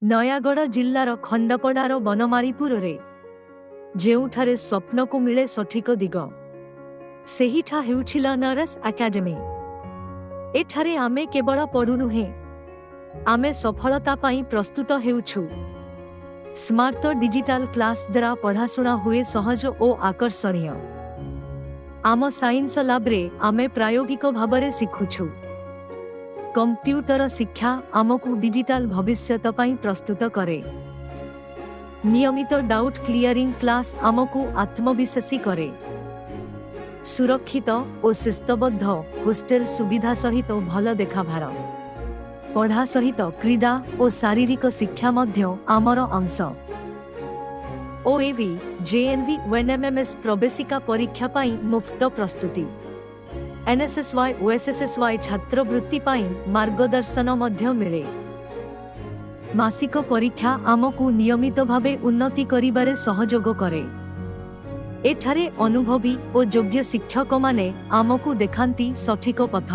ନୟାଗଡ଼ ଜିଲ୍ଲାର ଖଣ୍ଡପଡ଼ାର ବନମାଳିପୁରରେ ଯେଉଁଠାରେ ସ୍ୱପ୍ନକୁ ମିଳେ ସଠିକ ଦିଗ, ସେହିଠା ହେଉଛି ଲର୍ଣ୍ଣର୍ସ ଏକାଡେମୀ। ଏଠାରେ ଆମେ କେବଳ ପଢ଼ୁ ନୁହେଁ, ଆମେ ସଫଳତା ପାଇଁ ପ୍ରସ୍ତୁତ ହେଉଛୁ। ସ୍ମାର୍ଟ ଡିଜିଟାଲ କ୍ଲାସ୍ ଦ୍ୱାରା ପଢ଼ାଶୁଣା ହୁଏ ସହଜ ଓ ଆକର୍ଷଣୀୟ। ଆମ ସାଇନ୍ସ ଲ୍ୟାବ୍ରେ ଆମେ ପ୍ରାୟୋଗିକ ଭାବରେ ଶିଖୁଛୁ। କମ୍ପ୍ୟୁଟର ଶିକ୍ଷା ଆମକୁ ଡିଜିଟାଲ ଭବିଷ୍ୟତ ପାଇଁ ପ୍ରସ୍ତୁତ କରେ। ନିୟମିତ ଡାଉଟ୍ କ୍ଲିୟରିଂ କ୍ଲାସ୍ ଆମକୁ ଆତ୍ମବିଶ୍ୱାସୀ କରେ। ସୁରକ୍ଷିତ ଓ ଶିସ୍ତବଦ୍ଧ ହୋଷ୍ଟେଲ ସୁବିଧା ସହିତ ଭଲ ଦେଖଭାଳ, ପଢ଼ା ସହିତ କ୍ରୀଡ଼ା ଓ ଶାରୀରିକ ଶିକ୍ଷା ମଧ୍ୟ ଆମର ଅଂଶ। ଓଏଭି, ଜେଏନ୍ଭି ଓ ଏନ୍ଏମ୍ଏମ୍ଏସ୍ ପ୍ରବେଶିକା ପରୀକ୍ଷା ପାଇଁ ମୁକ୍ତ ପ୍ରସ୍ତୁତି। ଏନ୍ଏସ୍ଏସ୍ୱାଇ ଓ ଏସ୍ଏସ୍ଏସ୍ୱାଇ ଛାତ୍ରବୃତ୍ତି ପାଇଁ ମାର୍ଗଦର୍ଶନ ମଧ୍ୟ ମିଳେ। ମାସିକ ପରୀକ୍ଷା ଆମକୁ ନିୟମିତ ଭାବେ ଉନ୍ନତି କରିବାରେ ସହଯୋଗ କରେ। ଏଠାରେ ଅନୁଭବୀ ଓ ଯୋଗ୍ୟ ଶିକ୍ଷକମାନେ ଆମକୁ ଦେଖାନ୍ତି ସଠିକ ପଥ।